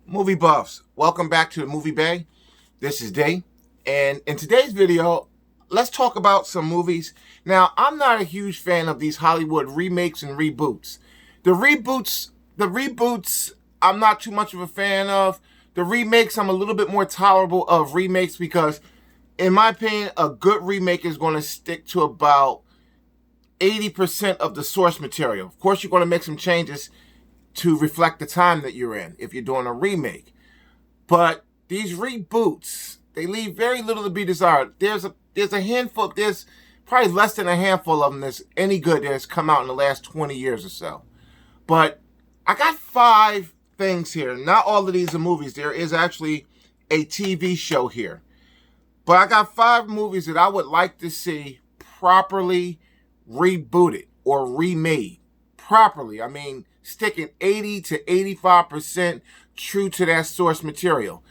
Movie buffs, welcome back to the Movie Bay. This is Day, and in today's video, let's talk about some movies. Now, I'm not a huge fan of these Hollywood remakes and reboots. The reboots, I'm not too much of a fan of. The remakes, I'm a little bit more tolerable of remakes because, in my opinion, a good remake is going to stick to about 80% of the source material. Of course, you're going to make some changes to reflect the time that you're in if you're doing a remake. But these reboots, they leave very little to be desired. There's a handful, there's probably less than a handful of them that's any good that has come out in the last 20 years or so. But I got 5 things here. Not all of these are movies. There is actually a TV show here. But I got 5 movies that I would like to see properly rebooted or remade. Properly, I mean, sticking 80 to 85% true to that source material.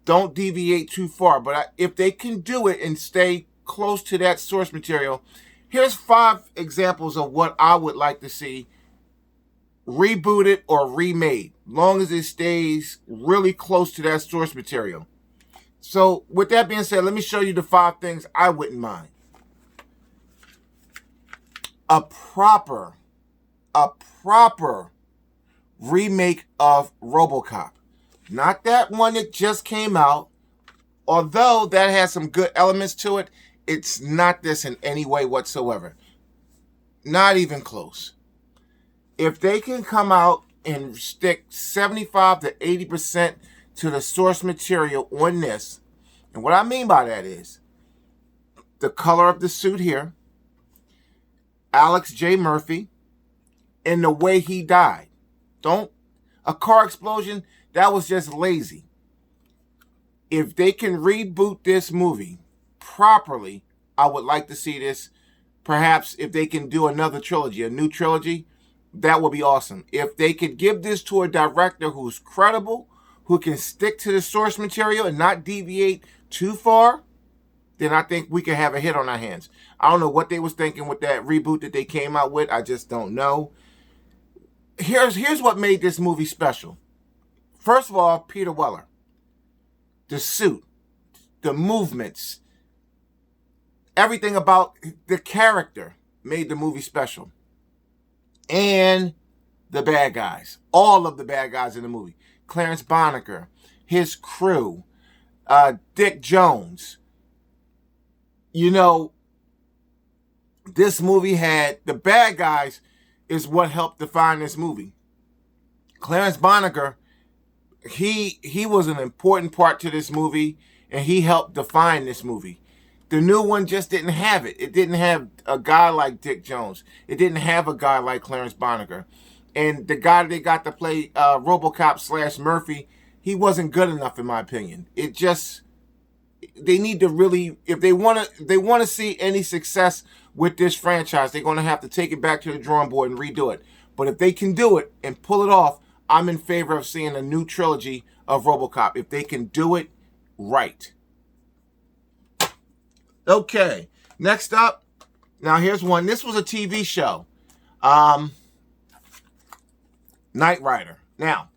Don't deviate too far. But if they can do it and stay close to that source material, here's 5 examples of what I would like to see rebooted or remade, long as it stays really close to that source material. So with that being said, let me show you the 5 things I wouldn't mind. A proper remake of Robocop. Not that one that just came out. Although that has some good elements to it, it's not this in any way whatsoever. Not even close. If they can come out and stick 75 to 80% to the source material on this, and what I mean by that is the color of the suit here, Alex J. Murphy, and the way he died. A car explosion, that was just lazy. If they can reboot this movie properly, I would like to see this. Perhaps if they can do another trilogy, a new trilogy, that would be awesome. If they could give this to a director who's credible, who can stick to the source material and not deviate too far, then I think we could have a hit on our hands. I don't know what they was thinking with that reboot that they came out with. I just don't know. Here's what made this movie special. First of all, Peter Weller. The suit, the movements, everything about the character made the movie special. And the bad guys. All of the bad guys in the movie. Clarence Boddicker, his crew, Dick Jones. You know, this movie had the bad guys is what helped define this movie. Clarence Boddicker, he was an important part to this movie, and he helped define this movie. The new one just didn't have it. It didn't have a guy like Dick Jones. It didn't have a guy like Clarence Boddicker. And the guy they got to play Robocop / Murphy, he wasn't good enough in my opinion. It just, they need to really, if they want to see any success with this franchise, they're going to have to take it back to the drawing board and redo it. But if they can do it and pull it off, I'm in favor of seeing a new trilogy of Robocop. If they can do it right. Okay, next up. Now here's one. This was a TV show. Knight Rider. Now,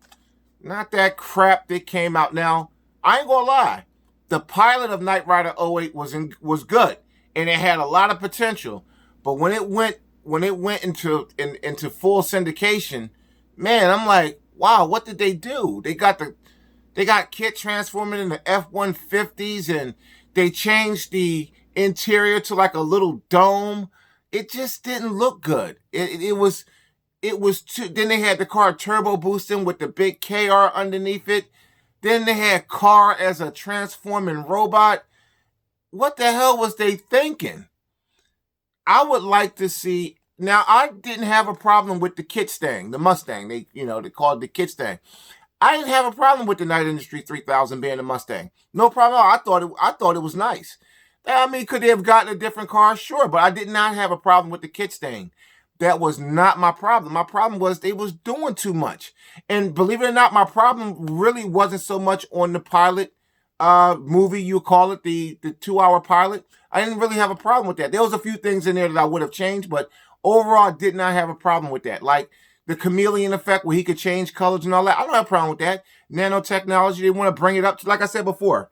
not that crap that came out. Now, I ain't gonna lie. The pilot of Knight Rider '08 was good, and it had a lot of potential. But when it went into full syndication, man, I'm like, wow, what did they do? They got Kit transforming into F-150s, and they changed the interior to like a little dome. It just didn't look good. It was too. Then they had the car turbo boosting with the big KR underneath it. Then they had Car as a transforming robot. What the hell was they thinking? I would like to see. Now, I didn't have a problem with the Kit Stang, the Mustang. They called it the Kit Stang. I didn't have a problem with the Night Industry 3000 being a Mustang. No problem at all. I thought it was nice. I mean, could they have gotten a different car? Sure, but I did not have a problem with the Kit Stang. That was not my problem. My problem was they was doing too much. And believe it or not, my problem really wasn't so much on the pilot movie, you call it, the 2-hour pilot. I didn't really have a problem with that. There was a few things in there that I would have changed, but overall, I did not have a problem with that. Like the chameleon effect where he could change colors and all that. I don't have a problem with that. Nanotechnology, they want to bring it up to, like I said before,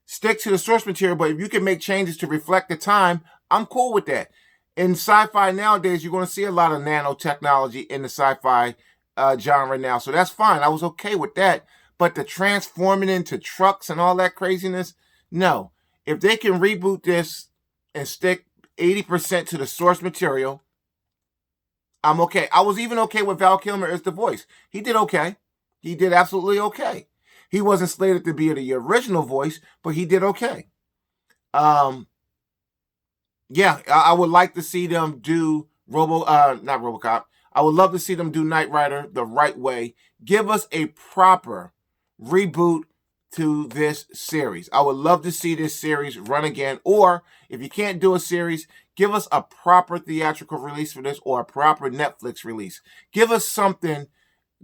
stick to the source material, but if you can make changes to reflect the time, I'm cool with that. In sci-fi nowadays, you're going to see a lot of nanotechnology in the sci-fi genre now, so that's fine. I was okay with that. But to transform it into trucks and all that craziness, no. If they can reboot this and stick 80% to the source material, I'm okay. I was even okay with Val Kilmer as the voice. He did okay. He did absolutely okay. He wasn't slated to be the original voice, but he did okay. Yeah, I would like to see them do not Robocop. I would love to see them do Knight Rider the right way. Give us a proper reboot to this series. I would love to see this series run again. Or if you can't do a series, give us a proper theatrical release for this or a proper Netflix release. Give us something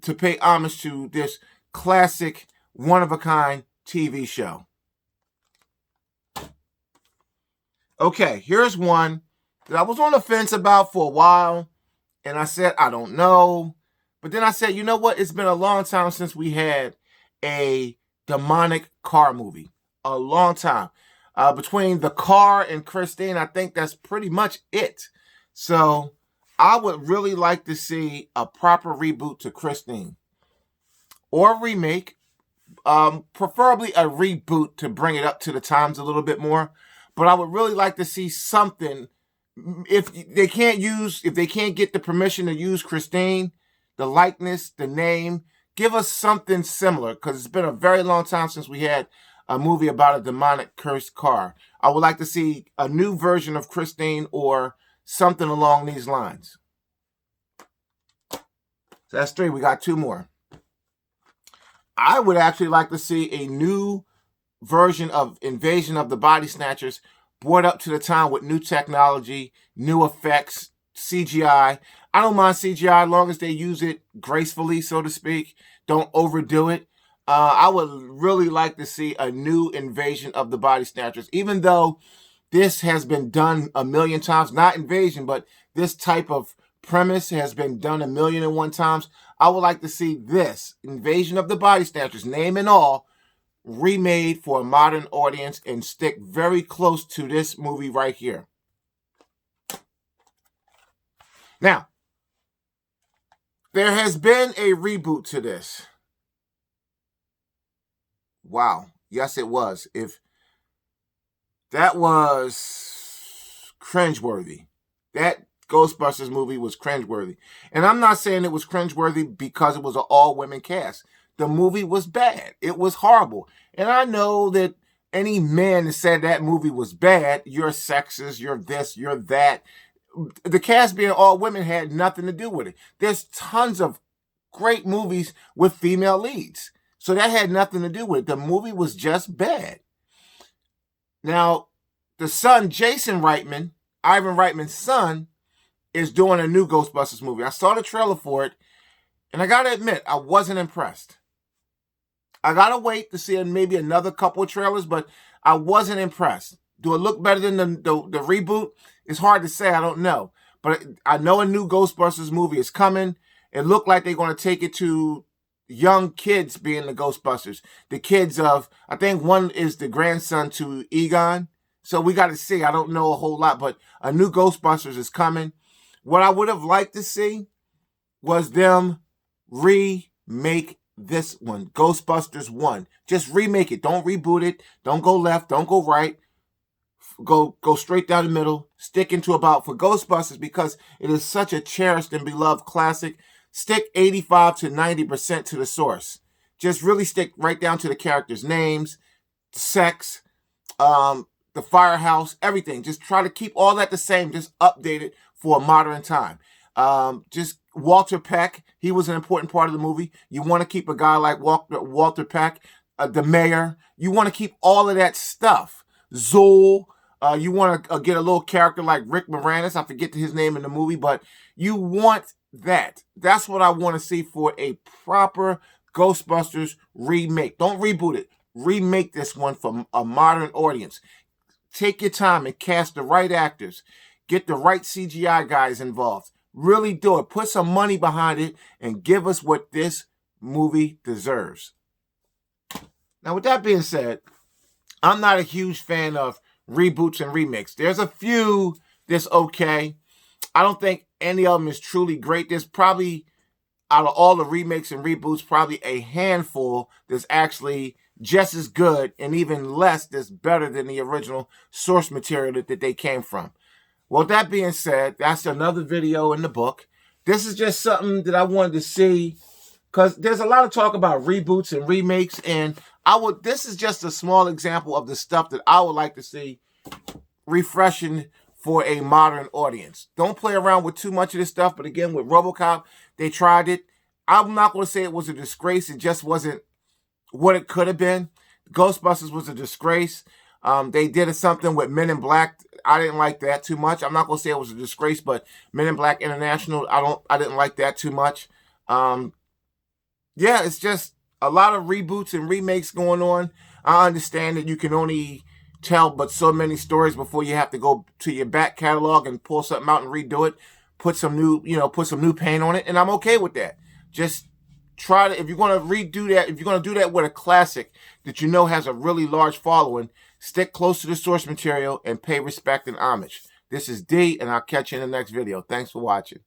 to pay homage to this classic, one-of-a-kind TV show. Okay, here's one that I was on the fence about for a while, and I said, I don't know. But then I said, you know what? It's been a long time since we had a demonic car movie. A long time. Between The Car and Christine, I think that's pretty much it. So I would really like to see a proper reboot to Christine. Or a remake. Preferably a reboot to bring it up to the times a little bit more. But I would really like to see something. If they can't get the permission to use Christine, the likeness, the name, give us something similar, because it's been a very long time since we had a movie about a demonic cursed car. I would like to see a new version of Christine or something along these lines. So that's 3. We got 2 more. I would actually like to see a new version of Invasion of the Body Snatchers brought up to the time with new technology, new effects, CGI. I don't mind CGI as long as they use it gracefully, so to speak. Don't overdo it. I would really like to see a new Invasion of the Body Snatchers, even though this has been done a million times. Not Invasion, but this type of premise has been done 1,000,001 times. I would like to see this, Invasion of the Body Snatchers, name and all, remade for a modern audience and stick very close to this movie right here. Now, there has been a reboot to this. Wow. Yes, it was. If that was cringeworthy. That Ghostbusters movie was cringeworthy. And I'm not saying it was cringeworthy because it was an all-women cast. The movie was bad. It was horrible. And I know that any man that said that movie was bad, you're sexist, you're this, you're that. The cast being all women had nothing to do with it. There's tons of great movies with female leads. So that had nothing to do with it. The movie was just bad. Now, the son, Jason Reitman, Ivan Reitman's son, is doing a new Ghostbusters movie. I saw the trailer for it, and I gotta admit, I wasn't impressed. I gotta wait to see maybe another couple of trailers, but I wasn't impressed. Do it look better than the reboot? It's hard to say. I don't know. But I know a new Ghostbusters movie is coming. It looked like they're going to take it to young kids being the Ghostbusters. The kids of, I think one is the grandson to Egon. So we got to see. I don't know a whole lot, but a new Ghostbusters is coming. What I would have liked to see was them remake this one, Ghostbusters 1. Just remake it. Don't reboot it. Don't go left. Don't go right. Go straight down the middle. Stick into about for Ghostbusters because it is such a cherished and beloved classic. Stick 85 to 90% to the source. Just really stick right down to the characters' names, sex, the firehouse, everything. Just try to keep all that the same. Just update it for a modern time. Just Walter Peck, he was an important part of the movie. You want to keep a guy like Walter Peck, the mayor. You want to keep all of that stuff. Zool. You want to get a little character like Rick Moranis. I forget his name in the movie, but you want that. That's what I want to see for a proper Ghostbusters remake. Don't reboot it. Remake this one for a modern audience. Take your time and cast the right actors. Get the right CGI guys involved. Really do it. Put some money behind it and give us what this movie deserves. Now, with that being said, I'm not a huge fan of reboots and remakes. There's a few that's okay. I don't think any of them is truly great. There's probably, out of all the remakes and reboots, probably a handful that's actually just as good and even less that's better than the original source material that they came from. Well, that being said, that's another video in the book. This is just something that I wanted to see because there's a lot of talk about reboots and remakes, and this is just a small example of the stuff that I would like to see refreshing for a modern audience. Don't play around with too much of this stuff, but again, with Robocop, they tried it. I'm not going to say it was a disgrace. It just wasn't what it could have been. Ghostbusters was a disgrace. They did something with Men in Black. I didn't like that too much. I'm not going to say it was a disgrace, but Men in Black International, I didn't like that too much. Yeah, it's just a lot of reboots and remakes going on. I understand that you can only tell but so many stories before you have to go to your back catalog and pull something out and redo it. Put some new paint on it, and I'm okay with that. Just try to, if you're going to redo that, if you're going to do that with a classic that you know has a really large following, stick close to the source material and pay respect and homage. This is D, and I'll catch you in the next video. Thanks for watching.